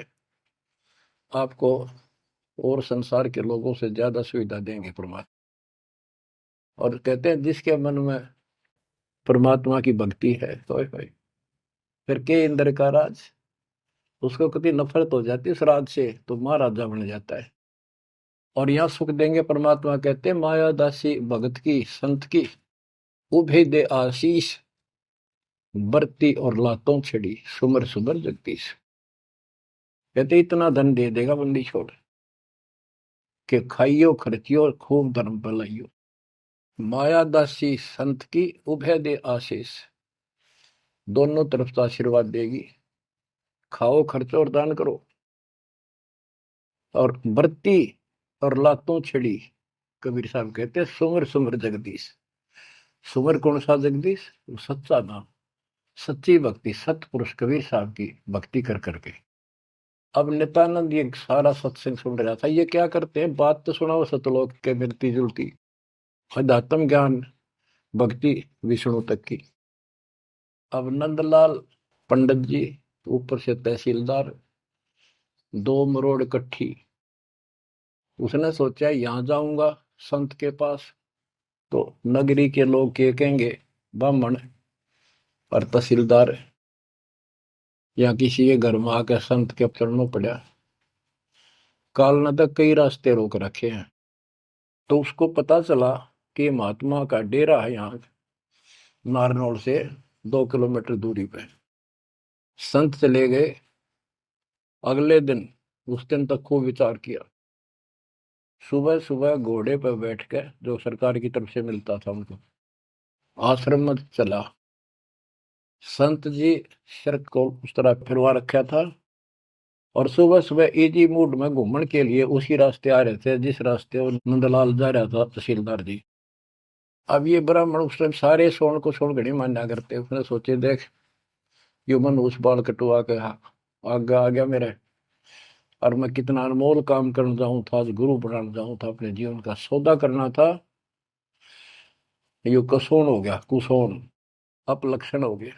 आपको, और संसार के लोगों से ज्यादा सुविधा देंगे परमात्मा। और कहते हैं जिसके मन में परमात्मा की भक्ति है तो फिर के इंद्र का राज, उसको कभी नफरत हो जाती है उस राज से तो महाराजा बन जाता है। और यहाँ सुख देंगे परमात्मा, कहते हैं माया दासी भगत की संत की, उभे दे आशीष, बरती और लातों छड़ी, सुमर सुमर जगदीश। कहते इतना धन दे देगा बंदी छोड़ के, खाइयो खर्चियो और खूब धर्म फैलाइयो। माया दासी संत की उभय दे आशीष, दोनों तरफ से आशीर्वाद देगी। खाओ खर्चो और दान करो। और बरती और लातों छड़ी, कबीर साहब कहते हैं सुमर सुमर जगदीश। सुमर कौन सा जगदीश, सच्चा नाम, सच्ची भक्ति, सतपुरुष कबीर साहब की भक्ति कर करके। अब नित्यानंद ये सारा सत्संग सुन रहा था। ये क्या करते हैं, बात तो सुनाओ सतलोक के मिलती जुलती, अध्यात्म ज्ञान भक्ति विष्णु तक की। अब नंदलाल पंडित जी ऊपर से तहसीलदार, 2 मरोड़ इकट्ठी। उसने सोचा यहां जाऊंगा संत के पास तो नगरी के लोग क्या कहेंगे, ब्राह्मण और तहसीलदार या किसी के घर में आकर संत के चरणों पड़ा। काल न तक कई रास्ते रोक रखे हैं। तो उसको पता चला कि महात्मा का डेरा है यहाँ नारनौल से 2 किलोमीटर दूरी पे। संत चले गए। अगले दिन, उस दिन तक खूब विचार किया। सुबह सुबह घोड़े पर बैठ कर, जो सरकार की तरफ से मिलता था उनको, आश्रम में चला। संत जी शर्त को उस तरह फिरवा रखा था और सुबह सुबह इजी मूड में घूमने के लिए उसी रास्ते आ रहे थे जिस रास्ते वो नंदलाल जा रहा था तहसीलदार जी। अब ये ब्राह्मण उस टाइम सारे सोन को सोन घड़ी मान्या करते। उसने सोचे देख यो मन उस बाल कटवा के आगे आ गया मेरे, और मैं कितना अनमोल काम करना चाहूँ था, आज गुरु बनाना चाहूँ था, अपने जीवन का सौदा करना था, यो कसोन हो गया, कुसोन अपलक्षण हो गया।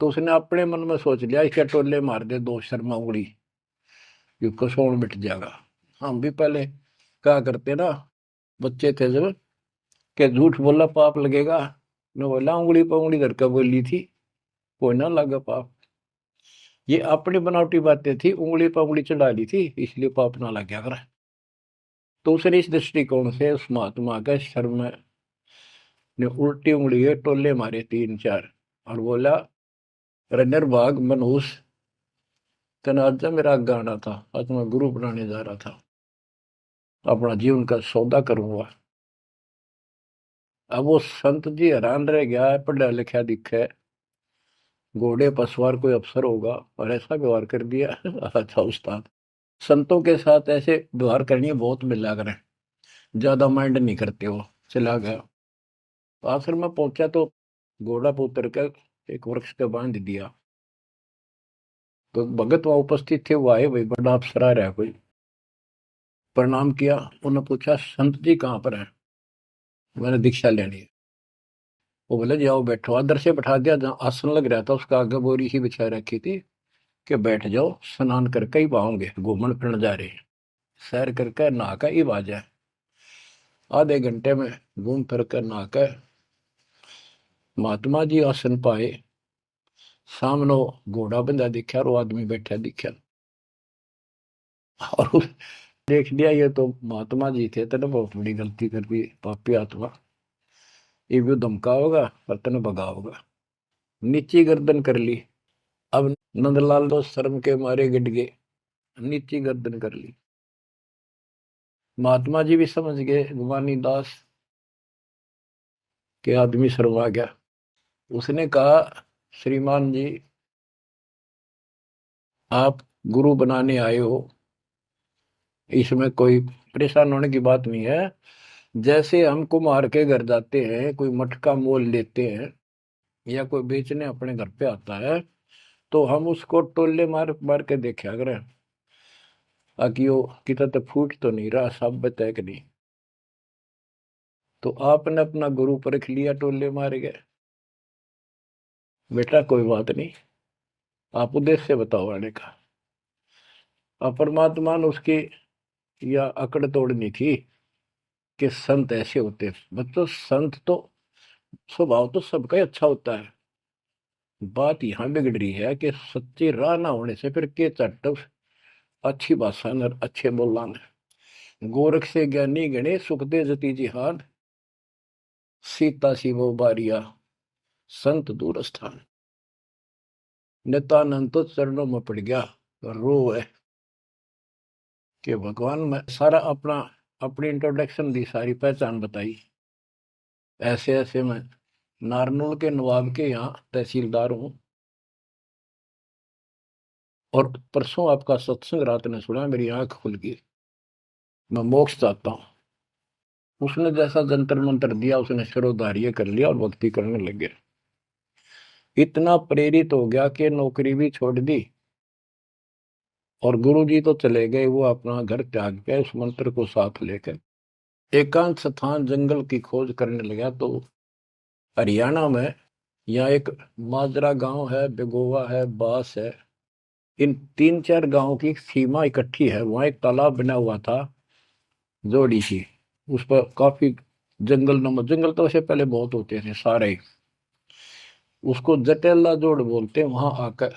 तो उसने अपने मन में सोच लिया इसके टोले मार दे 2 शर्मा उंगली, यो कसोन मिट जाएगा। हम भी पहले क्या करते ना, बच्चे थे जब, के झूठ बोला पाप लगेगा, न बोला उंगली पर उंगली धर कर बोली थी, कोई ना लगा पाप। ये अपनी बनावटी बातें थी, उंगली पर उंगली चढ़ा ली थी इसलिए पाप ना लग गया कर। तो उसने इस दृष्टिकोण से उस महात्मा का शर्म ने उल्टी उंगली के टोले मारे 3-4 और बोला, रनर भाग मनहूस, तेना आज मेरा गाना था, आज मैं गुरु बनाने जा रहा था, अपना जीवन का सौदा करूंगा। अब वो संत जी हैरान रह गया, पढ़ा लिखा दिखे, घोड़े पर सवार कोई अफसर होगा और ऐसा व्यवहार कर दिया। अच्छा उस्ताद, संतों के साथ ऐसे व्यवहार करनी बहुत मिला करें, ज्यादा माइंड नहीं करते हो। चला गया। आश्रम में पहुंचा तो घोड़ा पर उतर कर एक वृक्ष का बांध दिया। तो भगत वहां उपस्थित थे, वो आए, भाई बड़ा अफसर आ रहा है कोई। प्रणाम किया। उन्होंने पूछा संत जी कहाँ पर है, मैंने दीक्षा लेनी है। वो बोले जाओ बैठो। आदर से बैठा दिया, जहाँ आसन लग रहा था उसका आगे बोरी ही बिछा रखी थी कि बैठ जाओ, स्नान करके ही पाओगे, घूमन फिरन जा रहे हैं, सैर करके नहा कर ही आ जाए। आधे घंटे में घूम फिर कर नहा कर महात्मा जी आसन पाए। सामने घोड़ा बंधा दिखा और वो आदमी बैठा दिखा और देख लिया ये तो महात्मा जी थे, तेने बहुत बड़ी गलती कर दी पापी आत्मा, ये भी धमका होगा और तेने भगा होगा। नीची गर्दन कर ली। अब नंदलाल तो शर्म के मारे गिट गए, नीची गर्दन कर ली। महात्मा जी भी समझ गए गुमानी दास के आदमी शर्मा गया। उसने कहा श्रीमान जी आप गुरु बनाने आए हो, इसमें कोई परेशान होने की बात नहीं है। जैसे हम कुम्हार के घर जाते हैं, कोई मटका मोल लेते हैं या कोई बेचने अपने घर पे आता है तो हम उसको टोले मार मार के देखा करें ताकि वो कितना तो फूट तो नहीं रहा, सब बताए कि नहीं। तो आपने अपना गुरु परख लिया, टोले मार गए। बेटा कोई बात नहीं, आप उद्देश्य बताओ आने का। और परमात्मा ने उसकी या अकड़ तोड़नी थी कि संत ऐसे होते हैं। बच्चों, संत तो स्वभाव तो सबका ही अच्छा होता है। बात यहाँ बिगड़ रही है कि सच्ची राह ना होने से फिर के चट अच्छी भाषा न अच्छे बोलना न। गोरख से ज्ञानी गणे सुख दे जती जिहान, सीता शिवो बारिया संत दूर स्थान। नित्यानंद तो चरणों में पड़ गया, रो है कि भगवान मैं सारा अपना अपनी इंट्रोडक्शन दी, सारी पहचान बताई। ऐसे ऐसे मैं नारनौल के नवाब के यहाँ तहसीलदार हूं, और परसों आपका सत्संग रात ने सुना, मेरी आंख खुल गई, मैं मोक्ष चाहता हूं। उसने जैसा जंतर मंत्र दिया, उसने शिरोधार्य कर लिया और भक्ति करने लग गया। इतना प्रेरित हो गया कि नौकरी भी छोड़ दी, और गुरुजी तो चले गए, वो अपना घर त्याग के उस मंत्र को साथ लेकर एकांत स्थान जंगल की खोज करने लगा। तो हरियाणा में यहाँ एक माजरा गांव है, बेगोवा है, बास है, इन 3-4 गांवों की सीमा इकट्ठी है। वहां एक तालाब बना हुआ था, जोड़ी सी, उस पर काफी जंगल नमक, जंगल तो वैसे पहले बहुत होते थे सारे ही। उसको जटेला जोड़ बोलते हैं। वहां आकर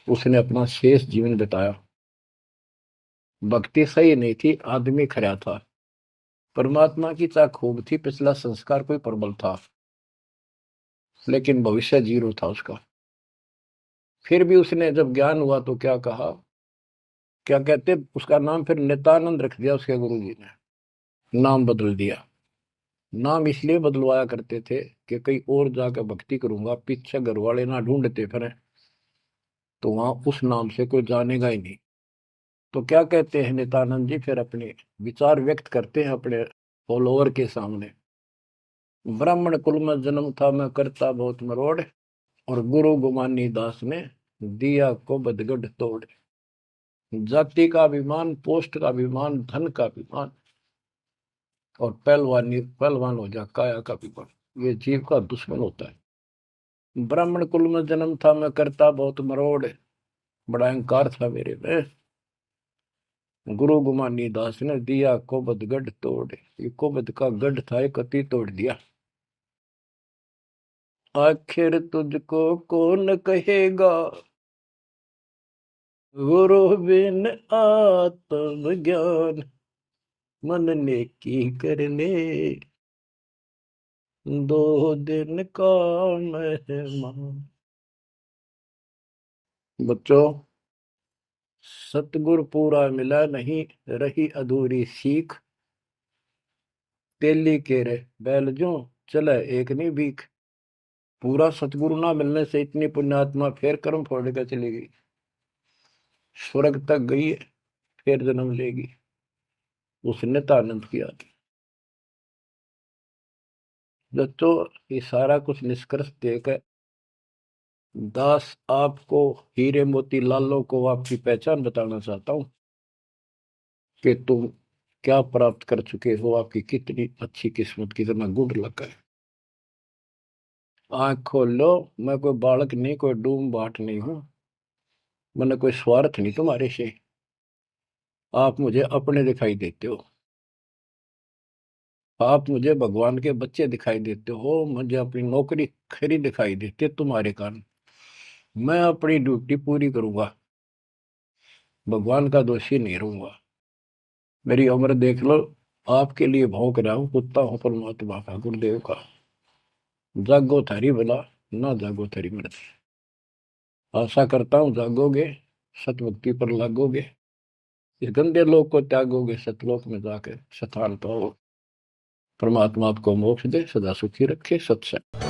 उसने अपना शेष जीवन बिताया। भक्ति सही नहीं थी, आदमी खरा था, परमात्मा की चाह खूब थी, पिछला संस्कार कोई प्रबल था, लेकिन भविष्य जीरो था उसका। फिर भी उसने जब ज्ञान हुआ तो क्या कहा, क्या कहते, उसका नाम फिर नित्यानंद रख दिया उसके गुरु जी ने, नाम बदल दिया। नाम इसलिए बदलवाया करते थे कि कहीं और जाकर भक्ति करूंगा, पीछे घर वाले ना ढूंढते फिर, तो वहां उस नाम से कोई जानेगा ही नहीं। तो क्या कहते हैं नित्यानंद जी, फिर अपने विचार व्यक्त करते हैं अपने फॉलोअर के सामने। ब्राह्मण कुल में जन्म था, मैं करता बहुत मरोड़, और गुरु गुमानी दास ने दिया को बदगढ़ तोड़। जाति का अभिमान, पोस्ट का अभिमान, धन का अभिमान, और पहलवानी पहलवान हो जा काया का अभिमान, ये जीव का दुश्मन होता है। ब्राह्मण कुल में जन्म था, मैं करता बहुत मरोड़, बड़ा अहंकार था मेरे में, गुरु गुमानी दास ने दिया कोबद गढ़ तोड़। ये कोबद का गढ़ था, एक अति तोड़ दिया। आखिर तुझको कौन कहेगा, गुरु बिन आत्मज्ञान, मन ने की करने दो दिन का मेहमान। बच्चों, सतगुरु पूरा मिला नहीं, रही अधूरी सीख, तेली के रे बैल जो चले एक नहीं भीख। पूरा सतगुरु ना मिलने से इतनी पुण्यात्मा फिर कर्म फोड़ कर चली गई, स्वर्ग तक गई, फिर जन्म लेगी। उसने तो आनंद किया। दोस्तों, ये सारा कुछ निष्कर्ष देकर दास आपको, हीरे मोती लालों को आपकी पहचान बताना चाहता हूं कि तुम क्या प्राप्त कर चुके हो, आपकी कितनी अच्छी किस्मत, कितना गुड लक है। आंख खोल लो, मैं कोई बालक नहीं, कोई डूम बाट नहीं हूं, मैंने कोई स्वार्थ नहीं तुम्हारे से। आप मुझे अपने दिखाई देते हो, आप मुझे भगवान के बच्चे दिखाई देते हो, मुझे अपनी नौकरी खरी दिखाई देती है तुम्हारे कारण। मैं अपनी ड्यूटी पूरी करूंगा, भगवान का दोषी नहीं रहूंगा। मेरी उम्र देख लो, आपके लिए भौंक रहा हूं, कुत्ता हूं परमात्मा का, गुरुदेव का। जागो थारी भला, ना जागो थारी मर्जी। आशा करता हूं जागोगे, सतभक्ति पर लागोगे, इस गंदे लोक को त्यागोगे, सतलोक में जाकर स्थान पाओ। परमात्मा आपको मोक्ष दे, सदा सुखी रखे। सत्संग।